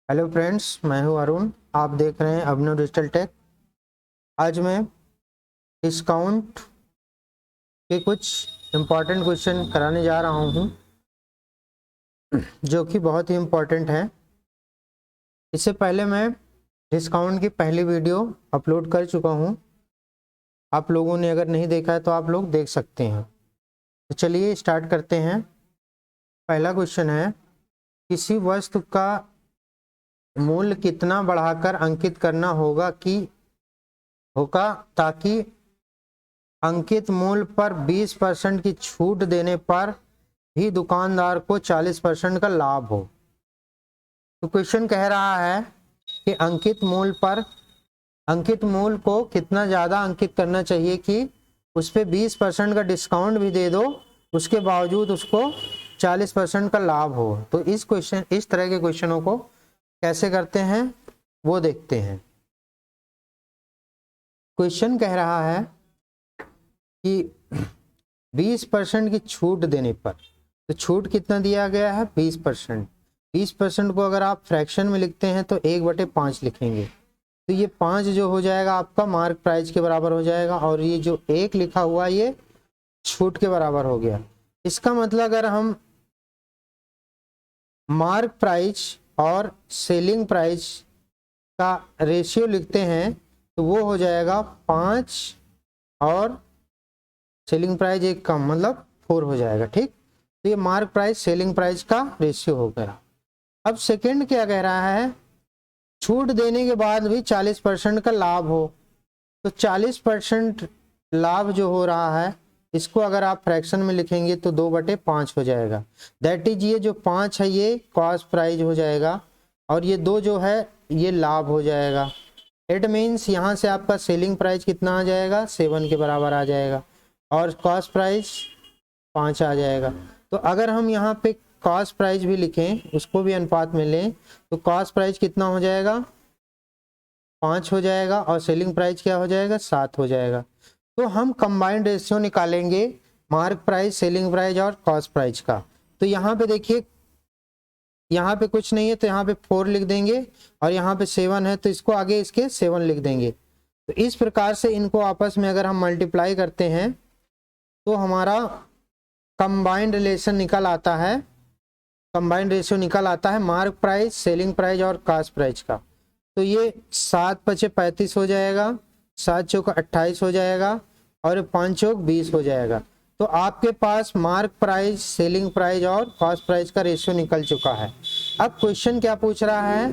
Hello friends, मैं हूं अरुण। आप देख रहे हैं अभिनव डिजिटल टेक। आज मैं डिस्काउंट के कुछ इम्पॉर्टेंट क्वेश्चन कराने जा रहा हूं जो कि बहुत ही इम्पॉर्टेंट है। इससे पहले मैं डिस्काउंट की पहली वीडियो अपलोड कर चुका हूं। आप लोगों ने अगर नहीं देखा है तो आप लोग देख सकते हैं। तो चलिए स्टार्ट करते हैं। पहला क्वेश्चन है, किसी वस्तु का मूल्य कितना बढ़ाकर अंकित करना होगा ताकि अंकित मूल्य पर 20% की छूट देने पर भी दुकानदार को 40% का लाभ हो। तो क्वेश्चन कह रहा है कि अंकित मूल्य को कितना ज़्यादा अंकित करना चाहिए कि उस पर 20% का डिस्काउंट भी दे दो, उसके बावजूद उसको 40% का लाभ हो। तो इस तरह के क्वेश्चनों को कैसे करते हैं वो देखते हैं। क्वेश्चन कह रहा है कि 20% की छूट देने पर, तो छूट कितना दिया गया है? 20%। 20% को अगर आप फ्रैक्शन में लिखते हैं तो 1/5 लिखेंगे। तो ये 5 जो हो जाएगा आपका मार्क प्राइस के बराबर हो जाएगा, और ये जो 1 लिखा हुआ ये छूट के बराबर हो गया। इसका मतलब अगर हम मार्क प्राइस और सेलिंग प्राइस का रेशियो लिखते हैं तो वो हो जाएगा 5 और सेलिंग प्राइस 1 कम, मतलब 4 हो जाएगा। ठीक, तो ये मार्क प्राइस सेलिंग प्राइस का रेशियो हो गया। अब सेकंड क्या कह रहा है? छूट देने के बाद भी 40% का लाभ हो। तो 40% लाभ जो हो रहा है इसको अगर आप फ्रैक्शन में लिखेंगे तो 2/5 हो जाएगा। दैट इज ये जो 5 है ये कॉस्ट प्राइस हो जाएगा, और ये 2 जो है ये लाभ हो जाएगा। इट मीन्स यहाँ से आपका सेलिंग प्राइस कितना आ जाएगा? 7 के बराबर आ जाएगा, और कॉस्ट प्राइस 5 आ जाएगा। तो अगर हम यहाँ पे कॉस्ट प्राइस भी लिखें, उसको भी अनुपात में लें, तो कॉस्ट प्राइस कितना हो जाएगा? 5 हो जाएगा, और सेलिंग प्राइस क्या हो जाएगा? 7 हो जाएगा। तो हम कंबाइंड रेशियो निकालेंगे मार्क प्राइस, सेलिंग प्राइस और कॉस्ट प्राइस का। तो यहाँ पे देखिए, यहाँ पे कुछ नहीं है तो यहाँ पे 4 लिख देंगे, और यहाँ पे 7 है तो इसको आगे इसके 7 लिख देंगे। तो इस प्रकार से इनको आपस में अगर हम मल्टीप्लाई करते हैं तो हमारा कंबाइंड रिलेशन निकल आता है, कंबाइंड रेशियो निकल आता है मार्क प्राइस, सेलिंग प्राइस और कॉस्ट प्राइस का। तो ये 7×5 = 35 हो जाएगा, 7×4 = 28 हो जाएगा, और 5×4 = 20 हो जाएगा। तो आपके पास मार्क प्राइस, सेलिंग प्राइस और कॉस्ट प्राइस का रेशियो निकल चुका है। अब क्वेश्चन क्या पूछ रहा है?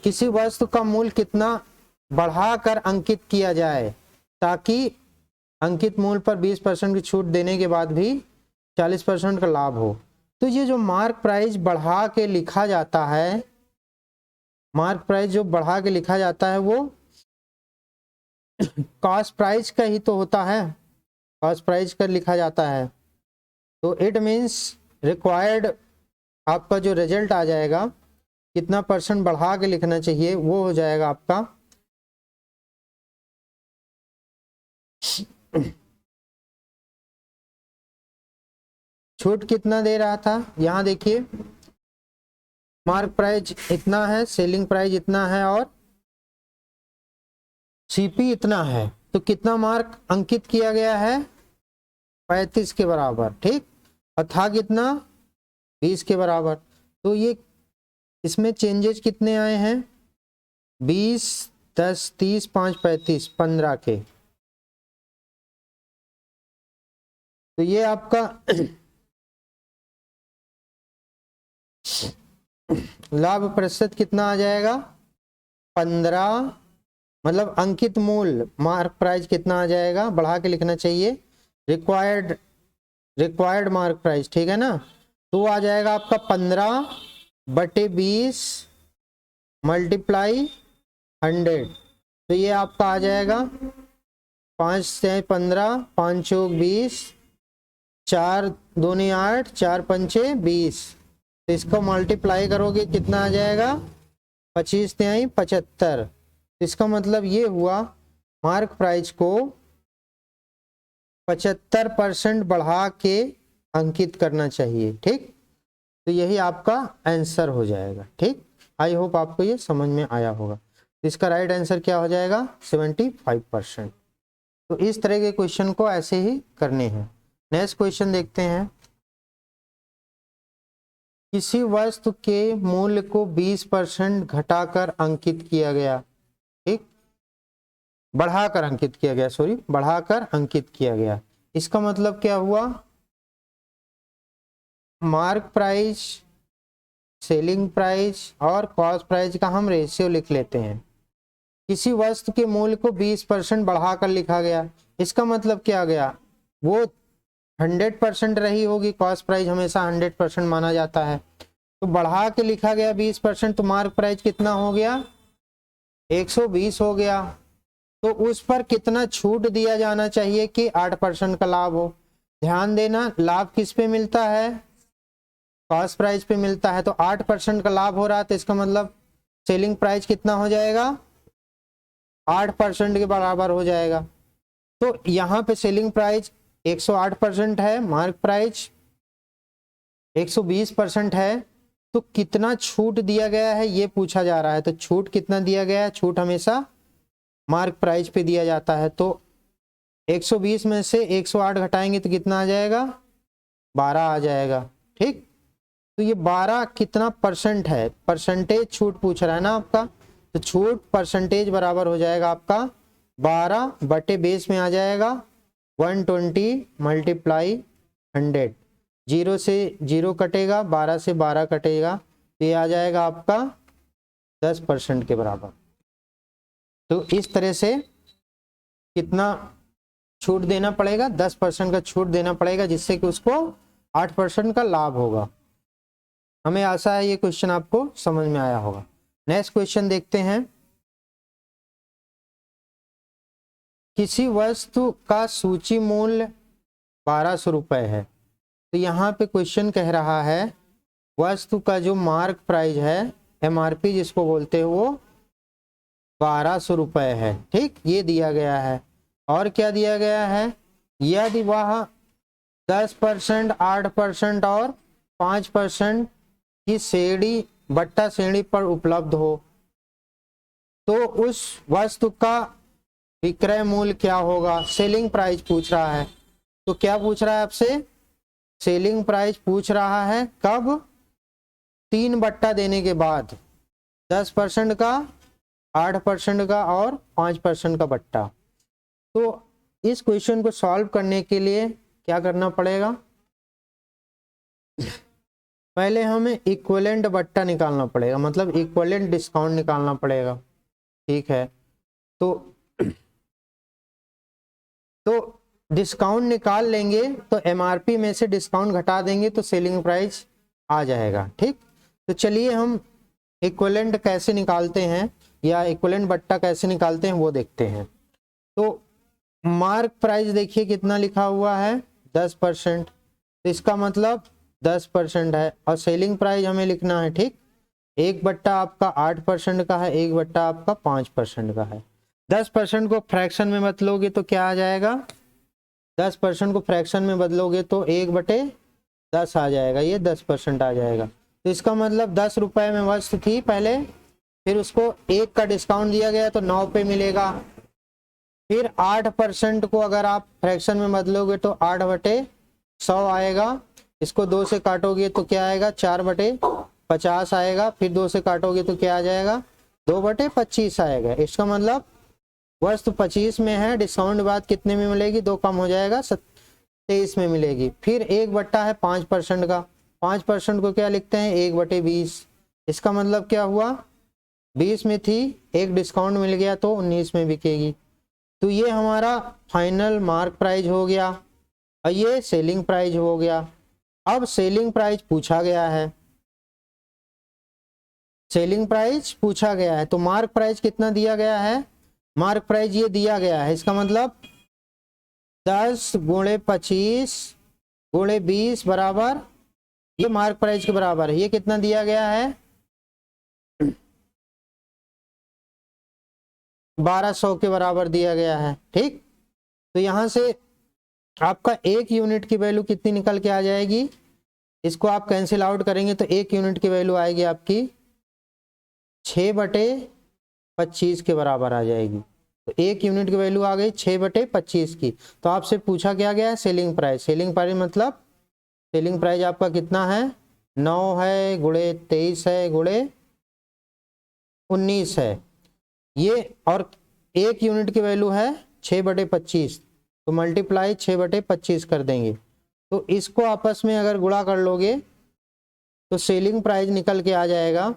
किसी वस्तु का मूल्य कितना बढ़ाकर अंकित किया जाए ताकि अंकित मूल्य पर 20% की छूट देने के बाद भी 40% का लाभ हो। तो ये जो मार्क प्राइस बढ़ा के लिखा जाता है, मार्क प्राइस जो बढ़ा के लिखा जाता है वो कॉस्ट प्राइस का ही तो होता है, कॉस्ट प्राइस का लिखा जाता है। तो इट मीन्स रिक्वायर्ड आपका जो रिजल्ट आ जाएगा, कितना % बढ़ा के लिखना चाहिए, वो हो जाएगा आपका छूट कितना दे रहा था। यहाँ देखिए, मार्क प्राइस इतना है, सेलिंग प्राइस इतना है, और सीपी इतना है। तो कितना मार्क अंकित किया गया है? 35 के बराबर। ठीक, और था कितना? 20 के बराबर। तो ये इसमें चेंजेस कितने आए हैं? 20, 10, 30, 5, 35, 15 के। तो ये आपका लाभ प्रतिशत कितना आ जाएगा? 15, मतलब अंकित मूल्य मार्क प्राइस कितना आ जाएगा? बढ़ा के लिखना चाहिए, रिक्वायर्ड मार्क प्राइस, ठीक है ना। तो आ जाएगा आपका 15/20 × 100। तो ये आपका आ जाएगा 5 से 15, 5×4 = 20, 4×2 = 8, 4×5 = 20। तो इसको मल्टीप्लाई करोगे कितना आ जाएगा? 25×3 = 75। इसका मतलब ये हुआ मार्क प्राइस को 75% बढ़ा के अंकित करना चाहिए। ठीक, तो यही आपका आंसर हो जाएगा। ठीक, आई होप आपको ये समझ में आया होगा। इसका राइट आंसर क्या हो जाएगा 75%। तो इस तरह के क्वेश्चन को ऐसे ही करने हैं। नेक्स्ट क्वेश्चन देखते हैं। किसी वस्तु के मूल्य को 20% घटाकर अंकित किया गया, ठीक, बढ़ाकर अंकित किया गया, सॉरी बढ़ाकर अंकित किया गया। इसका मतलब क्या हुआ, मार्क प्राइस, सेलिंग प्राइस और कॉस्ट प्राइस का हम रेशियो लिख लेते हैं। किसी वस्तु के मूल्य को 20% बढ़ाकर लिखा गया, इसका मतलब क्या गया, वो 100% रही होगी, कॉस्ट प्राइस हमेशा 100% माना जाता है, तो बढ़ा के लिखा गया 20%, तो मार्क प्राइस कितना हो गया 120 हो गया। तो उस पर कितना छूट दिया जाना चाहिए कि 8% का लाभ हो। ध्यान देना, लाभ किस पे मिलता है, कॉस्ट प्राइस पे मिलता है। तो 8% का लाभ हो रहा है, तो इसका मतलब सेलिंग प्राइस कितना हो जाएगा 8% के बराबर हो जाएगा। तो यहाँ पे सेलिंग प्राइस 108% है, मार्क प्राइस 120% है, तो कितना छूट दिया गया है ये पूछा जा रहा है। तो छूट कितना दिया गया है, छूट हमेशा मार्क प्राइस पे दिया जाता है। तो 120 में से 108 घटाएंगे तो कितना आ जाएगा 12 आ जाएगा, ठीक। तो ये 12 कितना परसेंट है, परसेंटेज छूट पूछ रहा है ना आपका, तो छूट परसेंटेज बराबर हो जाएगा आपका 12 बटे बेस में आ जाएगा 120 मल्टीप्लाई 100। 0 से 0 कटेगा, 12 से 12 कटेगा, तो ये आ जाएगा आपका 10% के बराबर। तो इस तरह से कितना छूट देना पड़ेगा, 10% का छूट देना पड़ेगा, जिससे कि उसको 8% का लाभ होगा। हमें आशा है ये क्वेश्चन आपको समझ में आया होगा। नेक्स्ट क्वेश्चन देखते हैं। किसी वस्तु का सूची मूल्य 1200 रुपए है, तो यहाँ पे क्वेश्चन कह रहा है वस्तु का जो मार्क प्राइस है, MRP जिसको बोलते हैं, वो 1200 रुपए है, ठीक, ये दिया गया है। और क्या दिया गया है, यदि वह 10%, 8% और 5% की श्रेणी बट्टा श्रेणी पर उपलब्ध हो, तो उस वस्तु का विक्रय मूल्य क्या होगा। सेलिंग प्राइस पूछ रहा है, तो क्या पूछ रहा है आपसे, सेलिंग प्राइस पूछ रहा है कब, 3 बट्टा देने के बाद, 10% का, 8% का और 5% का बट्टा। तो इस क्वेश्चन को सॉल्व करने के लिए क्या करना पड़ेगा, पहले हमें इक्विवेलेंट बट्टा निकालना पड़ेगा, मतलब इक्विवेलेंट डिस्काउंट निकालना पड़ेगा, ठीक है। तो डिस्काउंट निकाल लेंगे, तो MRP में से डिस्काउंट घटा देंगे तो सेलिंग प्राइस आ जाएगा, ठीक। तो चलिए हम इक्विवेलेंट कैसे निकालते हैं, या इक्विवेलेंट बट्टा कैसे निकालते हैं वो देखते हैं। तो मार्क प्राइस देखिए कितना लिखा हुआ है 10%, तो इसका मतलब 10% है, और सेलिंग प्राइस हमें लिखना है, ठीक। एक बट्टा आपका 8% का है, एक बट्टा आपका 5% का है। 10% को फ्रैक्शन में बदलोगे तो क्या आ जाएगा, 10% को फ्रैक्शन में बदलोगे तो 1/10 आ जाएगा, ये 10% आ जाएगा। तो इसका मतलब 10 रुपए में वस्तु थी पहले, फिर उसको 1 का डिस्काउंट दिया गया तो 9 पे मिलेगा। फिर 8% को अगर आप फ्रैक्शन में बदलोगे तो 8/100 आएगा, इसको 2 से काटोगे तो क्या आएगा 4/50 आएगा, फिर 2 से काटोगे तो क्या आ जाएगा 2/25 आएगा। इसका मतलब वस्तु 25 में है, डिस्काउंट बाद कितने में मिलेगी, 2 कम हो जाएगा 23 में मिलेगी। फिर 1 बट्टा है 5% का, 5% को क्या लिखते हैं 1/20। इसका मतलब क्या हुआ 20 में थी, एक डिस्काउंट मिल गया तो 19 में बिकेगी। तो ये हमारा फाइनल मार्क प्राइस हो गया, और ये सेलिंग प्राइस हो गया। अब सेलिंग प्राइस पूछा गया है, सेलिंग प्राइस पूछा गया है, तो मार्क प्राइस कितना दिया गया है, मार्क प्राइस ये दिया गया है, इसका मतलब 10 × 25 × 20 बराबर, ये मार्क प्राइस के बराबर है। ये कितना दिया गया है 1200 के बराबर दिया गया है, ठीक। तो यहां से आपका 1 यूनिट की वैल्यू कितनी निकल के आ जाएगी, इसको आप कैंसिल आउट करेंगे तो 1 यूनिट की वैल्यू आएगी आपकी 6/25 के बराबर आ जाएगी। तो 1 यूनिट की वैल्यू आ गई 6/25 की। तो आपसे पूछा क्या गया है, सेलिंग प्राइस। सेलिंग प्राइस मतलब सेलिंग प्राइस आपका कितना है, 9 है गुणे 23 है गुणे 19 है ये, और 1 यूनिट की वैल्यू है 6/25, तो मल्टीप्लाई 6/25 कर देंगे। तो इसको आपस में अगर गुणा कर लोगे तो सेलिंग प्राइस निकल के आ जाएगा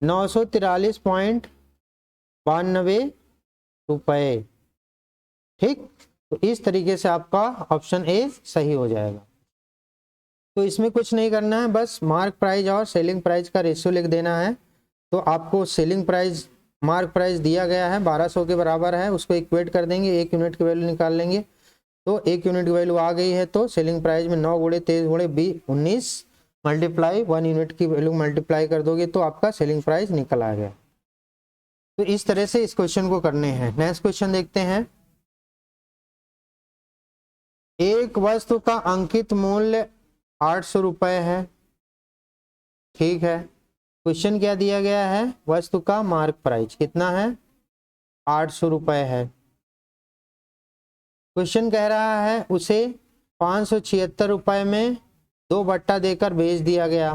943.92 रुपये। ठीक, तो इस तरीके से आपका ऑप्शन ए सही हो जाएगा। तो इसमें कुछ नहीं करना है, बस मार्क प्राइस और सेलिंग प्राइस का रेशियो लिख देना है। तो आपको सेलिंग प्राइस, मार्क प्राइस दिया गया है 1200 के बराबर है, उसको इक्वेट कर देंगे, 1 यूनिट की वैल्यू निकाल लेंगे। तो 1 यूनिट की वैल्यू आ गई है, तो सेलिंग प्राइस में 9 गुणे 23 गुणे 19 मल्टीप्लाई 1 यूनिट की वैल्यू मल्टीप्लाई कर दोगे तो आपका सेलिंग प्राइस निकल आ गया। तो इस तरह से इस क्वेश्चन को करने हैं। नेक्स्ट क्वेश्चन देखते हैं। एक वस्तु का अंकित मूल्य 800 रुपये है। ठीक है, क्वेश्चन क्या दिया गया है, वस्तु का मार्क प्राइस कितना है, 800 रुपये है। क्वेश्चन कह रहा है उसे 576 रुपये में 2 बट्टा देकर बेच दिया गया।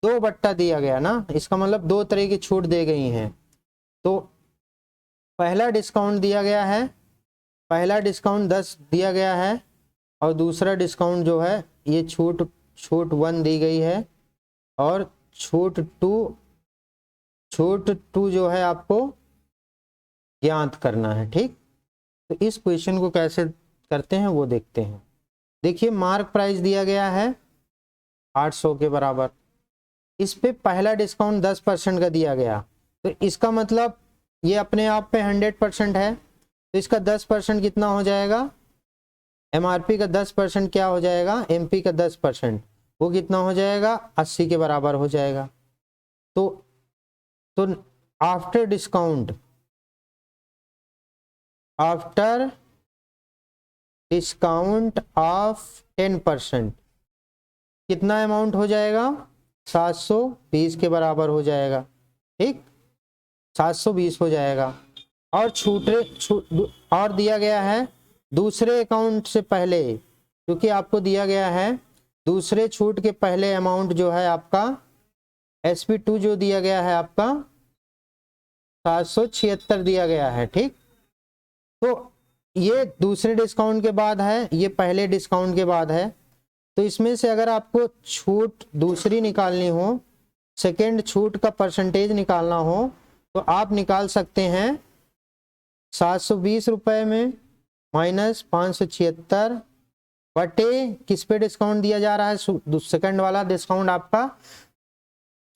2 बट्टा दिया गया ना, इसका मतलब 2 तरह की छूट दे गई हैं। तो पहला डिस्काउंट दिया गया है, पहला डिस्काउंट 10 दिया गया है, और दूसरा डिस्काउंट जो है ये छूट 1 दी गई है, और छूट टू जो है आपको ज्ञात करना है। ठीक, तो इस क्वेश्चन को कैसे करते हैं वो देखते हैं। देखिए, मार्क प्राइस दिया गया है 800 के बराबर, इस पे पहला डिस्काउंट 10% का दिया गया, तो इसका मतलब ये अपने आप पे 100% है, तो इसका 10% कितना हो जाएगा, एमआरपी का 10% क्या हो जाएगा, एमपी का 10%, वो कितना हो जाएगा, 80 के बराबर हो जाएगा। तो आफ्टर डिस्काउंट ऑफ 10% कितना अमाउंट हो जाएगा, 720 के बराबर हो जाएगा। ठीक, 720 हो जाएगा। और और दिया गया है दूसरे अकाउंट से पहले, क्योंकि आपको दिया गया है दूसरे छूट के पहले अमाउंट जो है आपका SP2 जो दिया गया है आपका 776 दिया गया है। ठीक, तो ये दूसरे डिस्काउंट के बाद है, ये पहले डिस्काउंट के बाद है। तो इसमें से अगर आपको छूट दूसरी निकालनी हो, सेकेंड छूट का परसेंटेज निकालना हो, तो आप निकाल सकते हैं 720 रुपये में माइनस 576 बटे किस पे डिस्काउंट दिया जा रहा है, सेकंड वाला डिस्काउंट आपका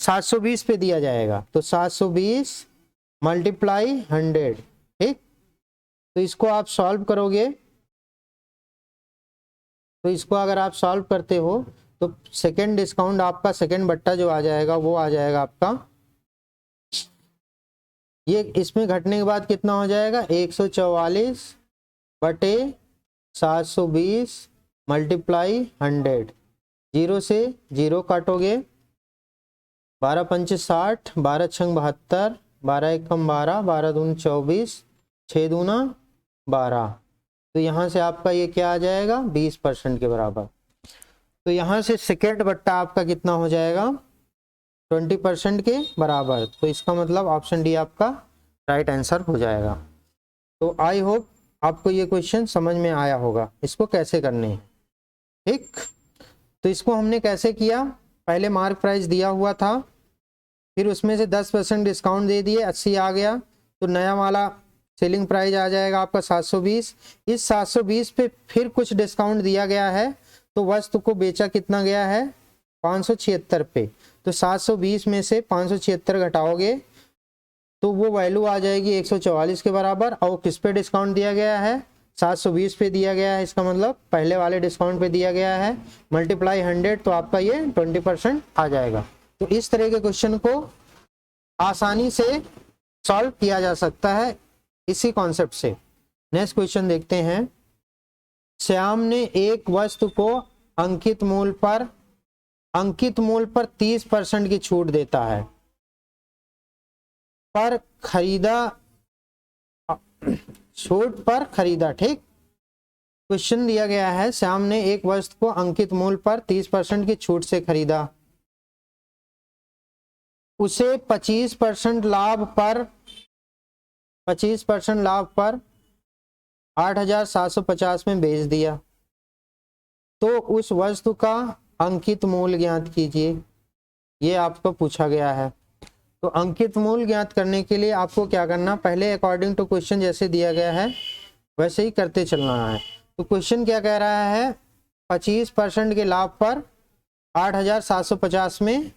720 पे दिया जाएगा, तो 720 मल्टीप्लाई 100। ठीक, तो इसको आप सॉल्व करोगे, तो इसको अगर आप सॉल्व करते हो तो सेकंड डिस्काउंट आपका, सेकंड बट्टा जो आ जाएगा वो आ जाएगा आपका, ये इसमें घटने के बाद कितना हो जाएगा, 144 बटे 720 मल्टीप्लाई 100। 0 से 0 काटोगे, 12 पंचे 60, 12 छंग 72, 12 एकम 12, 12 दून 24, 6 दूना 12। तो यहाँ से आपका ये क्या आ जाएगा, 20% के बराबर। तो यहाँ से सेकेंड बट्टा आपका कितना हो जाएगा, 20% के बराबर। तो इसका मतलब ऑप्शन डी आपका राइट आंसर हो जाएगा। तो आई होप आपको ये क्वेश्चन समझ में आया होगा, इसको कैसे करने हैं। ठीक, तो इसको हमने कैसे किया, पहले मार्क प्राइस दिया हुआ था, फिर उसमें से 10% डिस्काउंट दे दिए, 80 आ गया, तो नया वाला सेलिंग प्राइस आ जाएगा आपका 720। इस 720 पे फिर कुछ डिस्काउंट दिया गया है, तो वस्तु को बेचा कितना गया है, 576 पे। तो 720 में से 576 घटाओगे तो वो वैल्यू आ जाएगी 144 के बराबर। और किस पे डिस्काउंट दिया गया है, 720 पे दिया गया है, इसका मतलब पहले वाले डिस्काउंट पे दिया गया है, मल्टीप्लाई 100, तो आपका ये 20% आ जाएगा। तो इस तरह के क्वेश्चन को आसानी से सॉल्व किया जा सकता है इसी कॉन्सेप्ट से। नेक्स्ट क्वेश्चन देखते हैं। श्याम ने एक वस्तु को अंकित मूल्य पर अंकित मूल्य पर 30% की छूट देता है पर खरीदा, छूट पर खरीदा। ठीक, क्वेश्चन दिया गया है श्याम ने एक वस्तु को अंकित मूल्य पर 30% की छूट से खरीदा, उसे 25% लाभ पर 8,750 में बेच दिया, तो उस वस्तु का अंकित मूल्य ज्ञात कीजिए। ये आपको पूछा गया है। तो अंकित मूल्य ज्ञात करने के लिए आपको क्या करना, पहले अकॉर्डिंग टू क्वेश्चन जैसे दिया गया है वैसे ही करते चलना है। तो क्वेश्चन क्या कह रहा है, 25% के लाभ पर 8,750 में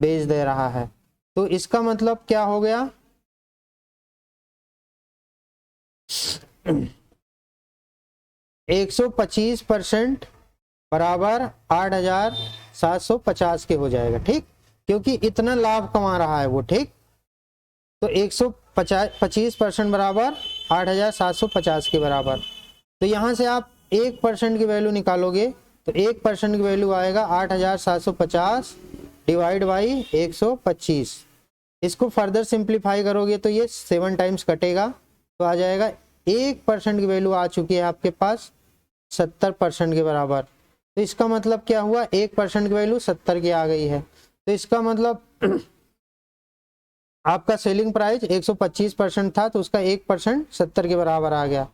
बेच दे रहा है। तो इसका मतलब क्या हो गया, 125% बराबर 8,750 के हो जाएगा। ठीक, क्योंकि इतना लाभ कमा रहा है वो। ठीक, तो 125% बराबर 8,750 के बराबर। तो यहाँ से आप 1% की वैल्यू निकालोगे तो 1% की वैल्यू आएगा 8,750 डिवाइड बाई 125। इसको फर्दर सिंप्लीफाई करोगे तो ये 7 टाइम्स कटेगा, तो आ जाएगा 1% की वैल्यू आ चुकी है आपके पास 70% के बराबर। तो इसका मतलब क्या हुआ, 1% की वैल्यू 70 की आ गई है। तो इसका मतलब आपका सेलिंग प्राइस 125% था, तो उसका 1% 70 के बराबर आ गया।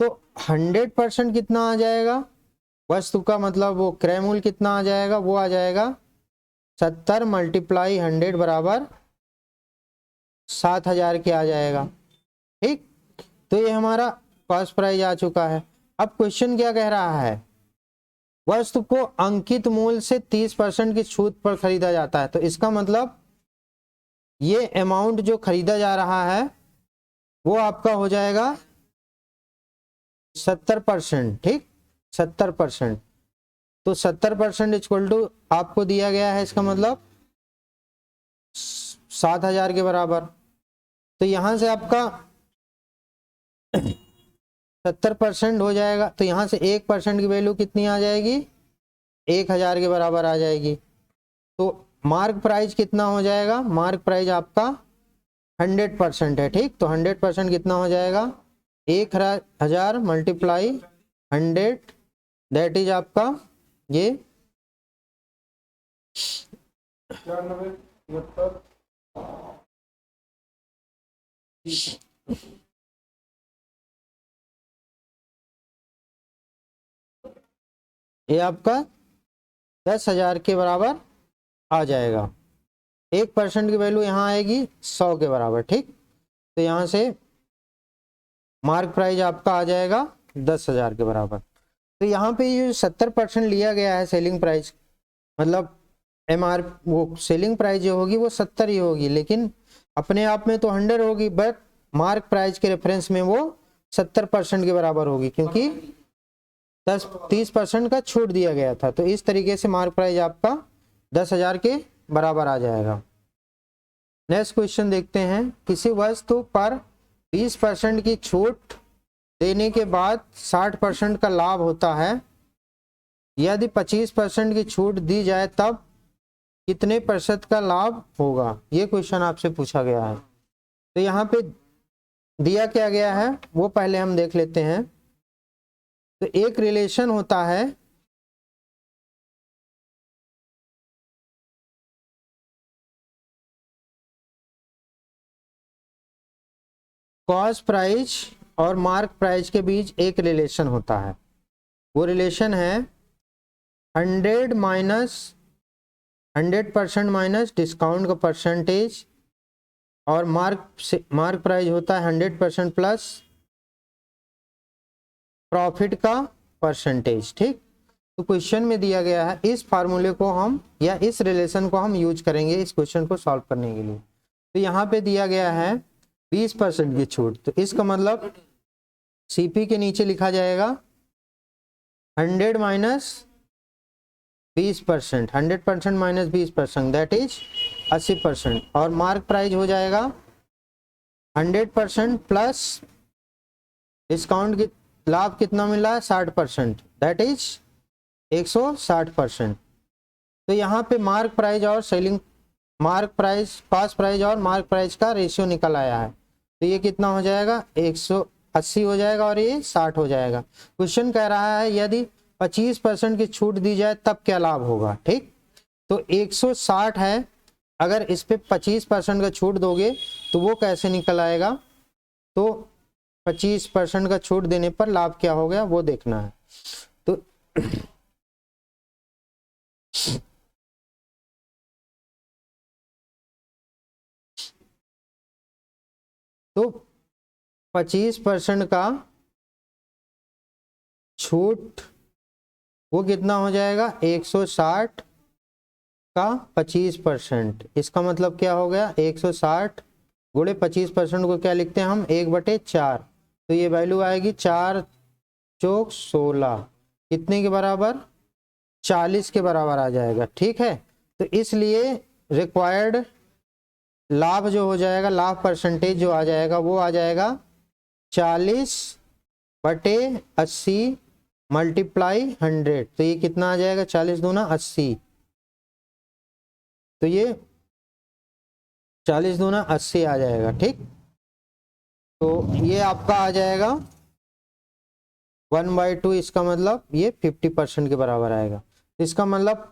तो 100% कितना आ जाएगा वस्तु का, मतलब वो क्रय मूल्य कितना आ जाएगा, वो आ जाएगा 70 मल्टीप्लाई 100 बराबर 7,000 के आ जाएगा। ठीक, तो ये हमारा कॉस्ट प्राइस आ चुका है। अब क्वेश्चन क्या कह रहा है, वस्तु को अंकित मूल्य से 30% की छूट पर खरीदा जाता है। तो इसका मतलब ये अमाउंट जो खरीदा जा रहा है वो आपका हो जाएगा 70%। ठीक, 70%। तो 70% इक्वल टू आपको दिया गया है, इसका मतलब 7,000 के बराबर। तो यहां से आपका 70% हो जाएगा, तो यहां से 1% की वैल्यू कितनी आ जाएगी, 1,000 के बराबर आ जाएगी। तो मार्क प्राइस कितना हो जाएगा, मार्क प्राइस आपका 100% है। ठीक, तो 100% कितना हो जाएगा, 1,000 मल्टीप्लाई 100, दैट इज आपका ये आपका 10,000 के बराबर आ जाएगा। 1% की वैल्यू यहाँ आएगी 100 के बराबर। ठीक, तो यहाँ से मार्क प्राइस आपका आ जाएगा 10,000 के बराबर। तो यहाँ पे ये 70% लिया गया है सेलिंग प्राइस, मतलब MR वो सेलिंग प्राइस जो होगी वो 70 ही होगी, लेकिन अपने आप में तो 100 होगी, बट मार्क प्राइस के रेफरेंस में वो 70% के बराबर होगी, क्योंकि 30% का छूट दिया गया था। तो इस तरीके से मार्क प्राइस आपका 10,000 के बराबर आ जाएगा। नेक्स्ट क्वेश्चन देखते हैं, किसी वस्तु पर 20% की छूट देने के बाद 60% का लाभ होता है, यदि 25% की छूट दी जाए तब कितने प्रतिशत का लाभ होगा, ये क्वेश्चन आपसे पूछा गया है। तो यहाँ पे दिया क्या गया है वो पहले हम देख लेते हैं। तो एक रिलेशन होता है कॉस्ट प्राइस और मार्क प्राइस के बीच एक रिलेशन होता है, वो रिलेशन है 100% माइनस डिस्काउंट का परसेंटेज, और मार्क प्राइस होता है 100% प्लस प्रॉफिट का परसेंटेज। ठीक, तो क्वेश्चन में दिया गया है, इस फार्मूले को हम या इस रिलेशन को हम यूज करेंगे इस क्वेश्चन को सॉल्व करने के लिए। तो यहाँ पे दिया गया है 20% की छूट, तो इसका मतलब CP के नीचे लिखा जाएगा 100 माइनस 20%, 100% माइनस 20%, दैट इज 80%, और मार्क प्राइस हो जाएगा 100% प्लस डिस्काउंट की लाभ कितना मिला है 60%, दैट इज 160%। तो यहाँ पे मार्क प्राइस और selling mark price, cost price और मार्क प्राइस का रेशियो निकल आया है। तो ये कितना हो जाएगा, 180 हो जाएगा और ये 60 हो जाएगा। क्वेश्चन कह रहा है यदि 25% की छूट दी जाए तब क्या लाभ होगा। ठीक, तो 160 है, अगर इस पे 25% का छूट दोगे तो वो कैसे निकल आएगा। तो 25% का छूट देने पर लाभ क्या हो गया वो देखना है। तो 25% का छूट वो कितना हो जाएगा, 160 का 25%। इसका मतलब क्या हो गया, 160 गुणे 25% को क्या लिखते हैं हम, 1/4। तो ये वैल्यू आएगी 4 चौक 16, कितने के बराबर, 40 के बराबर आ जाएगा। ठीक है, तो इसलिए रिक्वायर्ड लाभ जो हो जाएगा, लाभ परसेंटेज जो आ जाएगा वो आ जाएगा 40/80 मल्टीप्लाई 100। तो ये कितना आ जाएगा, 40 दूना 80, तो ये 40 दूना 80 आ जाएगा। ठीक, तो ये आपका आ जाएगा 1/2, इसका मतलब ये 50% के बराबर आएगा। इसका मतलब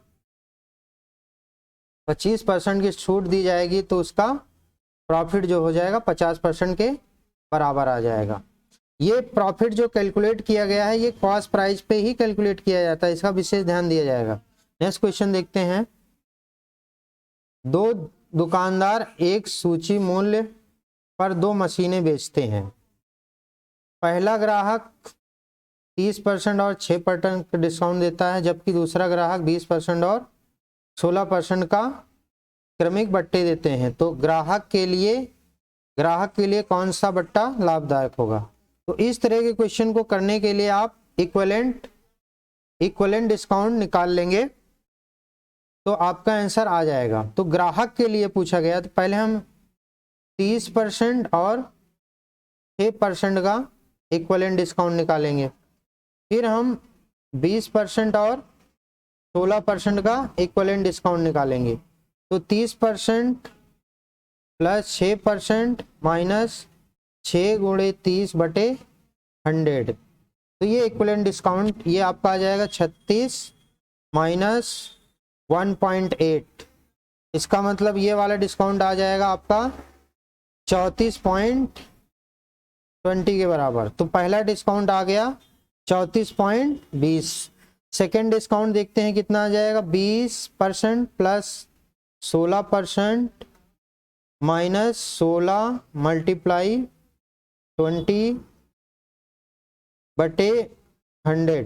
25% की छूट दी जाएगी तो उसका प्रॉफिट जो हो जाएगा 50% के बराबर आ जाएगा। ये प्रॉफिट जो कैलकुलेट किया गया है ये कॉस्ट प्राइस पे ही कैलकुलेट किया जाता है, इसका विशेष ध्यान दिया जाएगा। नेक्स्ट क्वेश्चन देखते हैं। दो दुकानदार एक सूची मूल्य पर 2 मशीनें बेचते हैं। पहला ग्राहक 30% और 6% का डिस्काउंट देता है, जबकि दूसरा ग्राहक 20% और 16% का क्रमिक बट्टे देते हैं। तो ग्राहक के लिए कौन सा बट्टा लाभदायक होगा। तो इस तरह के क्वेश्चन को करने के लिए आप इक्विवेलेंट डिस्काउंट निकाल लेंगे तो आपका आंसर आ जाएगा। तो ग्राहक के लिए पूछा गया, तो पहले हम 30% और 6% का इक्विवेलेंट डिस्काउंट निकालेंगे, फिर हम 20% और 16% का इक्विवेलेंट डिस्काउंट निकालेंगे। तो 30% प्लस 6% माइनस 6 गुणे 30/100, तो ये इक्विवेलेंट डिस्काउंट ये आपका आ जाएगा 36 माइनस 1.8। इसका मतलब ये वाला डिस्काउंट आ जाएगा आपका 34.20 के बराबर। तो पहला डिस्काउंट आ गया 34.20। सेकेंड डिस्काउंट देखते हैं कितना आ जाएगा, 20% प्लस 16% माइनस 16 मल्टीप्लाई 20/100।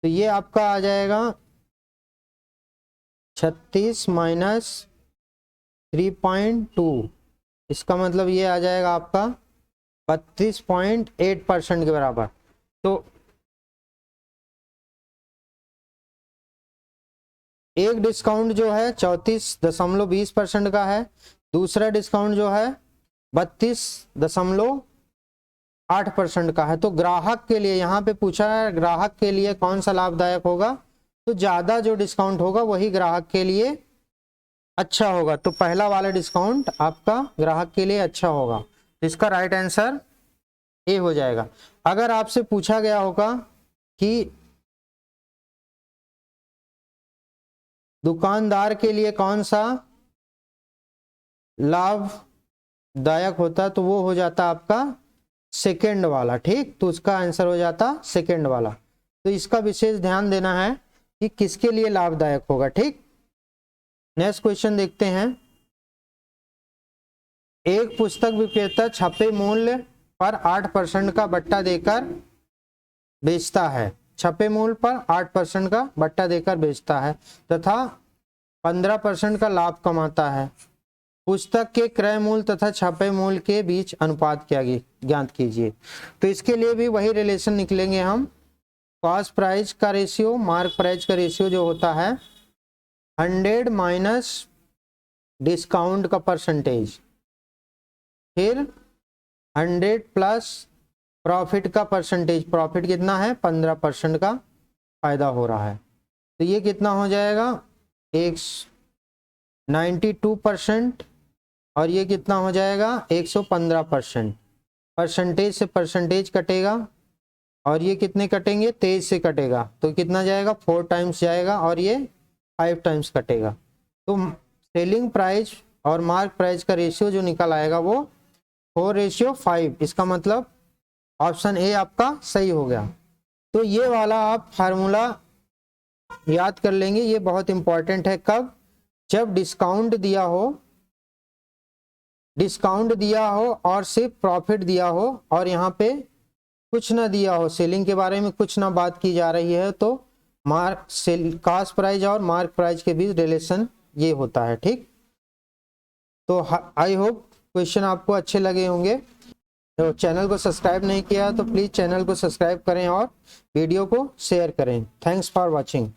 तो ये आपका आ जाएगा 36 माइनस 3.2। इसका मतलब ये आ जाएगा आपका 32.8% के बराबर। तो एक डिस्काउंट जो है 34.20% का है, दूसरा डिस्काउंट जो है 32.8% का है। तो ग्राहक के लिए यहाँ पे पूछा है ग्राहक के लिए कौन सा लाभदायक होगा, तो ज्यादा जो डिस्काउंट होगा वही ग्राहक के लिए अच्छा होगा। तो पहला वाला डिस्काउंट आपका ग्राहक के लिए अच्छा होगा। इसका राइट आंसर ए हो जाएगा। अगर आपसे पूछा गया होगा कि दुकानदार के लिए कौन सा लाभदायक होता, तो वो हो जाता आपका सेकेंड वाला। ठीक, तो उसका आंसर हो जाता सेकेंड वाला। तो इसका विशेष ध्यान देना है कि किसके लिए लाभदायक होगा। ठीक, नेक्स्ट क्वेश्चन देखते हैं। एक पुस्तक विक्रेता छपे मूल्य पर 8% का बट्टा देकर बेचता है। छपे मूल्य पर 8% का बट्टा देकर बेचता है तथा 15% का लाभ कमाता है। पुस्तक के क्रय मूल्य तथा छपे मूल्य के बीच अनुपात क्या ज्ञात कीजिए। तो इसके लिए भी वही रिलेशन निकलेंगे हम। कॉस्ट प्राइस का रेशियो मार्क प्राइस का रेशियो जो होता है 100 माइनस डिस्काउंट का परसेंटेज, फिर 100 प्लस प्रॉफिट का परसेंटेज। प्रॉफिट कितना है, 15% का फायदा हो रहा है। तो ये कितना हो जाएगा एक 92% और ये कितना हो जाएगा 115%। परसेंटेज से परसेंटेज कटेगा और ये कितने कटेंगे 23 से कटेगा तो कितना जाएगा 4 टाइम्स जाएगा और ये 5 टाइम्स कटेगा। तो सेलिंग प्राइस और मार्क प्राइस का रेशियो जो निकल आएगा वो 4:5। इसका मतलब ऑप्शन ए आपका सही हो गया। तो ये वाला आप फार्मूला याद कर लेंगे, ये बहुत इंपॉर्टेंट है। कब? जब डिस्काउंट दिया हो और सिर्फ प्रॉफिट दिया हो और यहाँ पे कुछ ना दिया हो, सेलिंग के बारे में कुछ ना बात की जा रही है, तो कॉस्ट प्राइस और मार्क प्राइस के बीच रिलेशन ये होता है। ठीक, तो आई होप क्वेश्चन आपको अच्छे लगे होंगे। तो चैनल को सब्सक्राइब नहीं किया तो प्लीज़ चैनल को सब्सक्राइब करें और वीडियो को शेयर करें। Thanks for watching.